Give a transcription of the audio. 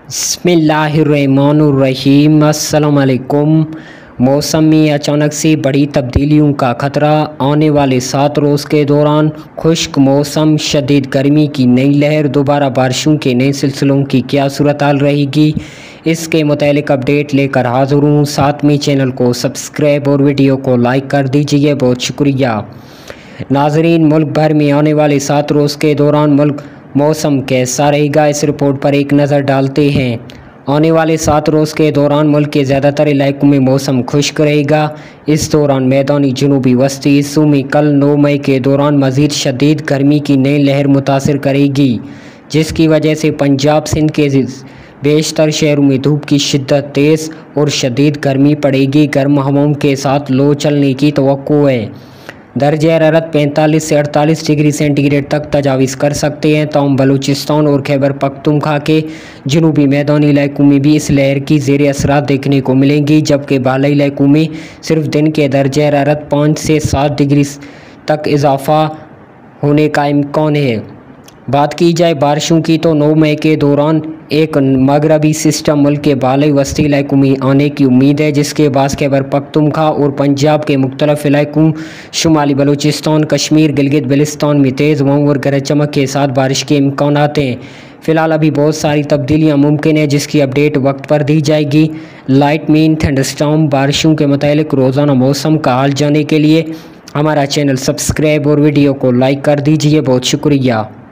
बिस्मिल्लाहिर्रहमानुर्रहीम। अस्सलाम वालेकुम। मौसम में अचानक से बड़ी तब्दीलियों का खतरा। आने वाले 7 रोज़ के दौरान खुश्क मौसम, शदीद गर्मी की नई लहर, दोबारा बारिशों के नए सिलसिलों की क्या सूरत हाल रहेगी, इसके मुतालिक अपडेट लेकर हाज़िर हूँ। साथ में चैनल को सब्सक्राइब और वीडियो को लाइक कर दीजिए, बहुत शुक्रिया। नाजरीन, मुल्क भर में आने वाले 7 रोज़ के दौरान मुल्क मौसम कैसा रहेगा, इस रिपोर्ट पर एक नज़र डालते हैं। आने वाले 7 रोज़ के दौरान मुल्क के ज़्यादातर इलाकों में मौसम खुश्क रहेगा। इस दौरान मैदानी जुनूबी वस्ती हिस्सों में कल 9 मई के दौरान मज़ीद शदीद गर्मी की नई लहर मुतासिर करेगी, जिसकी वजह से पंजाब सिंध के बेशतर शहरों में धूप की शिद्दत तेज़ और शदीद गर्मी पड़ेगी। गर्म हवाओं के साथ लो चलने की तवक्को है। दर्जा हरारत 45 से 48 डिग्री सेंटीग्रेड तक तजावीज़ कर सकते हैं। ताहम बलूचिस्तान और खैबर पख्तूनख्वा के जनूबी मैदानी इलाकों में भी इस लहर की ज़ेर असरात देखने को मिलेंगी, जबकि बालाई इलाकों में सिर्फ दिन के दर्जा हरारत 5 से 7 डिग्री तक इजाफा होने का इम्कान है। बात की जाए बारिशों की तो 9 मई के दौरान एक मगरबी सिस्टम मुल्क के बालाई वस्ती इलाकों में आने की उम्मीद है, जिसके बाद खैबर पख्तूनख्वा और पंजाब के मुख्तलिफ इलाकों, शुमाली बलूचिस्तान, कश्मीर, गिलगित बिल्तिस्तान में तेज़ हवाओं और गरज चमक के साथ बारिश के इम्कान हैं। फ़िलहाल अभी बहुत सारी तब्दीलियाँ मुमकिन है, जिसकी अपडेट वक्त पर दी जाएगी। लाइट मीन, थंडरस्टॉर्म, बारिशों के मुतालिक रोज़ाना मौसम का हाल जानने के लिए हमारा चैनल सब्सक्राइब और वीडियो को लाइक कर दीजिए, बहुत शुक्रिया।